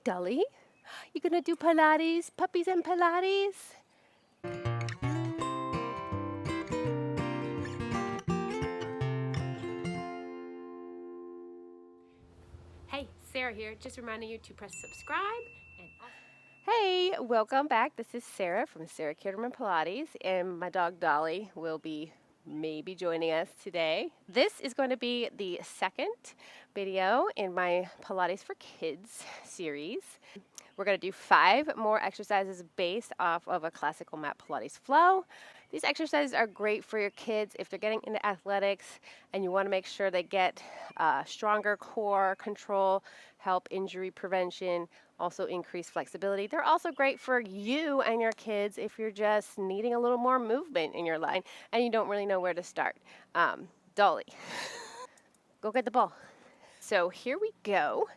Dolly. You gonna do Pilates, puppies and Pilates? Hey, Sarah here, just reminding you to press subscribe and Hey, welcome back. This is Sarah from Sarah Kitterman Pilates, and my dog Dolly will be maybe joining us today. This is going to be the second video in my Pilates for Kids series. We're going to do 5 more exercises based off of a classical mat Pilates flow. These exercises are great for your kids if they're getting into athletics and you want to make sure they get stronger core control, help injury prevention, also increase flexibility. They're also great for you and your kids if you're just needing a little more movement in your life and you don't really know where to start. Dolly, go get the ball. So here we go.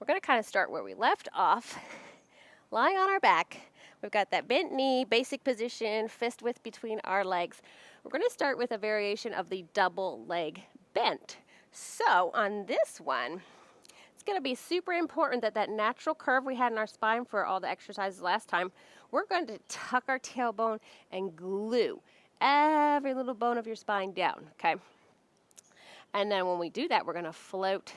We're going to kind of start where we left off, lying on our back. We've got that bent knee, basic position, fist width between our legs. We're going to start with a variation of the double leg bent. So on this one, it's going to be super important that that natural curve we had in our spine for all the exercises last time, we're going to tuck our tailbone and glue every little bone of your spine down, okay? And then when we do that, we're going to float,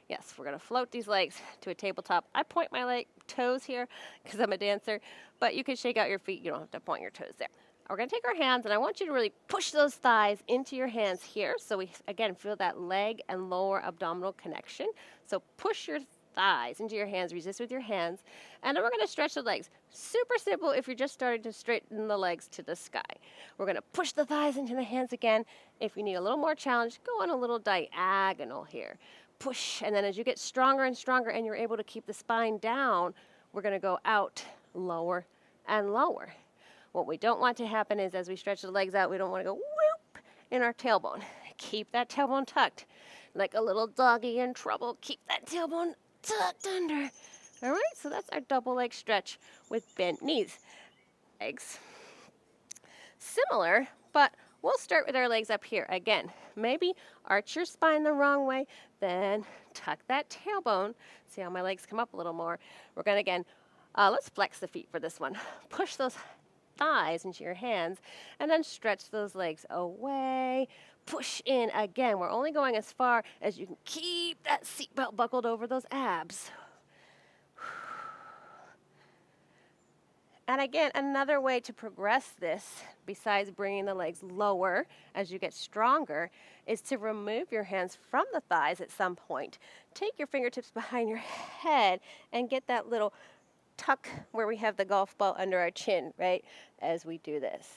yes, we're going to float these legs to a tabletop. I point my toes here because I'm a dancer, but you can shake out your feet. You don't have to point your toes there. We're going to take our hands, and I want you to really push those thighs into your hands here. So we, again, feel that leg and lower abdominal connection. So push your thighs into your hands, resist with your hands, and then we're going to stretch the legs. Super simple if you're just starting to straighten the legs to the sky. We're going to push the thighs into the hands again. If you need a little more challenge, go on a little diagonal here. Push, and then as you get stronger and stronger and you're able to keep the spine down, we're going to go out lower and lower. What we don't want to happen is as we stretch the legs out, we don't want to go whoop in our tailbone. Keep that tailbone tucked. Like a little doggy in trouble, keep that tailbone tucked under. All right, so that's our double leg stretch with bent knees. Legs. Similar, but we'll start with our legs up here. Again, maybe arch your spine the wrong way, then tuck that tailbone. See how my legs come up a little more. We're going to, again, let's flex the feet for this one. Push those thighs into your hands, and then stretch those legs away. Push in again. We're only going as far as you can keep that seatbelt buckled over those abs. And again, another way to progress this, besides bringing the legs lower as you get stronger, is to remove your hands from the thighs at some point. Take your fingertips behind your head and get that little tuck where we have the golf ball under our chin, right, as we do this.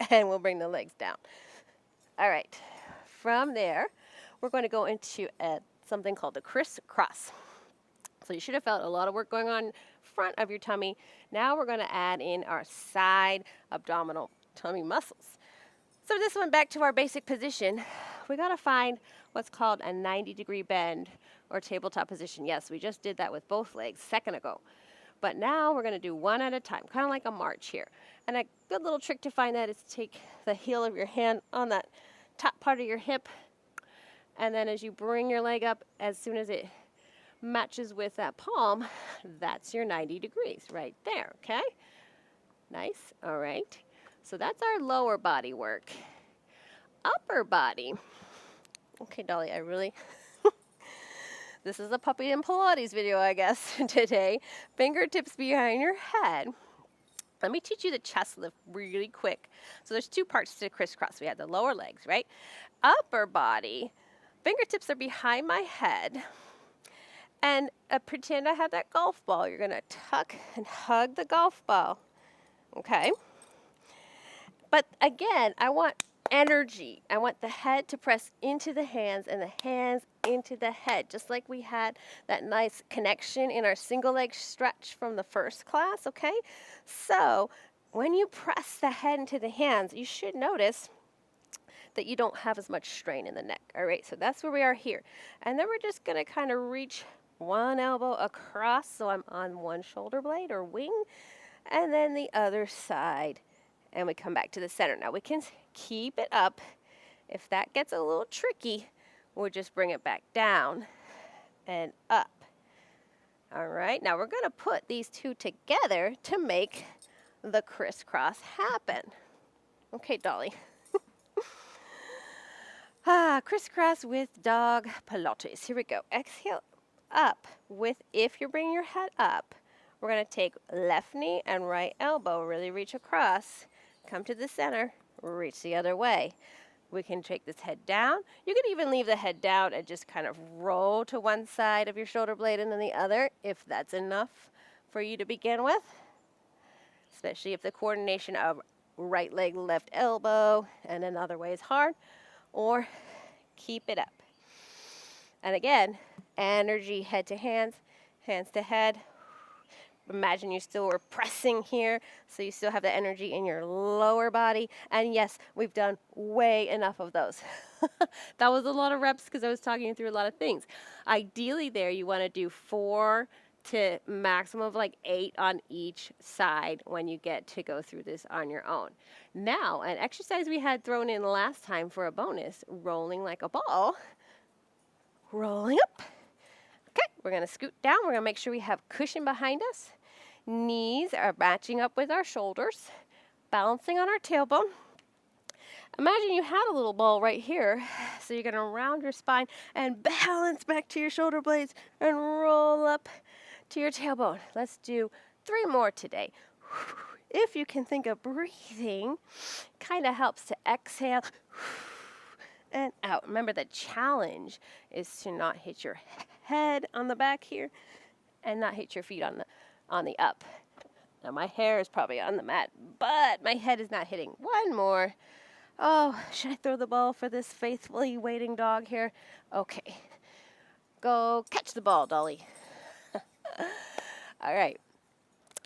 And we'll bring the legs down. All right. From there, we're going to go into something called the crisscross. So you should have felt a lot of work going on front of your tummy. Now we're going to add in our side abdominal tummy muscles. So this one, back to our basic position, we got to find what's called a 90-degree bend or tabletop position. Yes, we just did that with both legs a second ago. But now we're going to do one at a time, kind of like a march here. And a good little trick to find that is to take the heel of your hand on that top part of your hip, and then as you bring your leg up, as soon as it matches with that palm, that's your 90 degrees right there, okay? Nice, all right. So that's our lower body work. Upper body. Okay, Dolly, this is a puppy and Pilates video, I guess, today. Fingertips behind your head. Let me teach you the chest lift really quick. So there's 2 parts to crisscross. We have the lower legs, right? Upper body, fingertips are behind my head. And pretend I have that golf ball. You're going to tuck and hug the golf ball, okay? But again, I want energy. I want the head to press into the hands and the hands into the head, just like we had that nice connection in our single leg stretch from the first class, okay? So when you press the head into the hands, you should notice that you don't have as much strain in the neck, all right? So that's where we are here. And then we're just going to kind of reach one elbow across, so I'm on one shoulder blade or wing, and then the other side, and we come back to the center. Now we can keep it up. If that gets a little tricky, we'll just bring it back down and up All right, now we're going to put these two together to make the crisscross happen. Okay, Dolly. Crisscross with dog Pilates. Here we go. Exhale up with, if you're bringing your head up, we're going to take left knee and right elbow, really reach across, come to the center, reach the other way. We can take this head down. You can even leave the head down and just kind of roll to one side of your shoulder blade and then the other, if that's enough for you to begin with. Especially if the coordination of right leg, left elbow, and another way is hard. Or keep it up. And again, energy head to hands to head. Imagine you still were pressing here, so you still have the energy in your lower body. And yes, we've done way enough of those. That was a lot of reps because I was talking you through a lot of things. Ideally there, you want to do 4 to maximum of like 8 on each side when you get to go through this on your own. Now, an exercise we had thrown in last time for a bonus, rolling like a ball. Rolling up. Okay, we're going to scoot down. We're going to make sure we have cushion behind us. Knees are matching up with our shoulders, balancing on our tailbone. Imagine you had a little ball right here. So you're going to round your spine and balance back to your shoulder blades and roll up to your tailbone. Let's do 3 more today. If you can think of breathing, kind of helps to exhale and out. Remember, the challenge is to not hit your head on the back here and not hit your feet on the up. Now my hair is probably on the mat, but my head is not hitting. 1 more. Oh, should I throw the ball for this faithfully waiting dog here? Okay. Go catch the ball, Dolly. All right.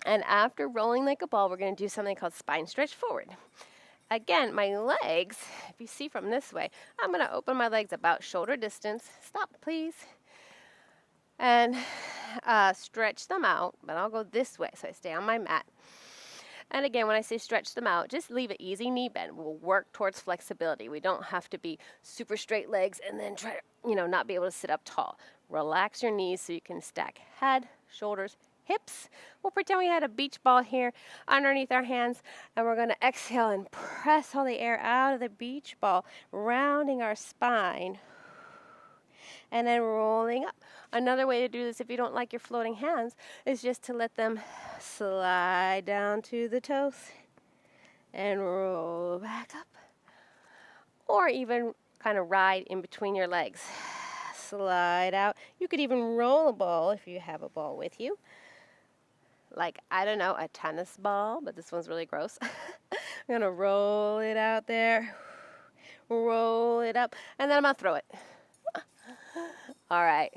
And after rolling like a ball, we're going to do something called spine stretch forward. Again, my legs, if you see from this way, I'm going to open my legs about shoulder distance. Stop, please. And stretch them out, but I'll go this way, so I stay on my mat. And again, when I say stretch them out, just leave an easy knee bend. We'll work towards flexibility. We don't have to be super straight legs and then try to, not be able to sit up tall. Relax your knees so you can stack head, shoulders, hips. We'll pretend we had a beach ball here underneath our hands, and we're going to exhale and press all the air out of the beach ball, rounding our spine, and then rolling up. Another way to do this, if you don't like your floating hands, is just to let them slide down to the toes and roll back up. Or even kind of ride in between your legs. Slide out. You could even roll a ball if you have a ball with you. Like, I don't know, a tennis ball, but this one's really gross. I'm going to roll it out there, roll it up, and then I'm going to throw it. All right.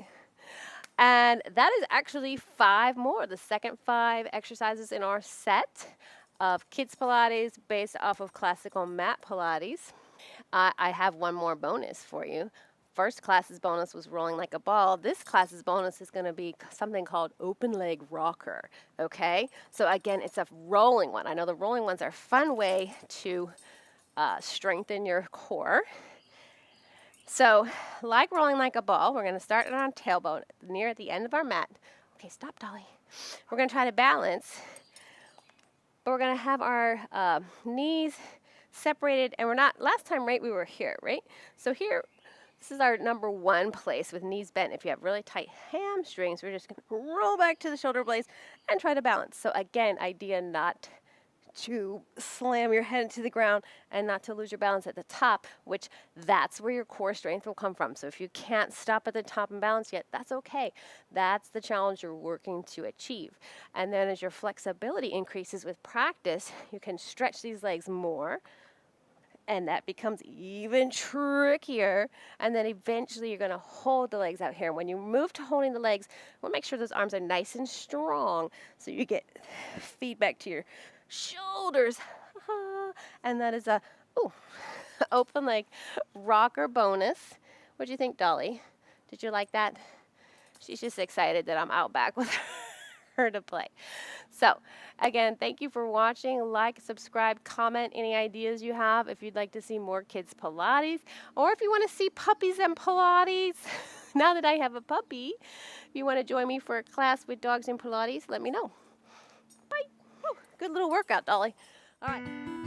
And that is actually 5 more, the second 5 exercises in our set of Kids Pilates based off of classical Mat Pilates. I have 1 more bonus for you. First class's bonus was rolling like a ball. This class's bonus is going to be something called open leg rocker, okay? So again, it's a rolling one. I know the rolling ones are a fun way to strengthen your core. So like rolling like a ball, we're going to start on tailbone near the end of our mat. Okay, stop, Dolly. We're going to try to balance, but we're going to have our knees separated, and we're not, last time, right, we were here, right? So here, this is our number 1 place with knees bent. If you have really tight hamstrings, we're just going to roll back to the shoulder blades and try to balance. So again, idea not to slam your head into the ground and not to lose your balance at the top, which that's where your core strength will come from. So if you can't stop at the top and balance yet, that's okay. That's the challenge you're working to achieve. And then as your flexibility increases with practice, you can stretch these legs more, and that becomes even trickier. And then eventually you're going to hold the legs out here. When you move to holding the legs, we'll make sure those arms are nice and strong so you get feedback to your shoulders. And that is a open leg rocker bonus. What do you think, Dolly? Did you like that? She's just excited that I'm out back with her to play. So again, thank you for watching. Like, subscribe, comment any ideas you have if you'd like to see more Kids Pilates, or if you want to see puppies and Pilates. now that I have a puppy, if you want to join me for a class with dogs and Pilates, let me know. Bye. Woo, good little workout, Dolly. All right.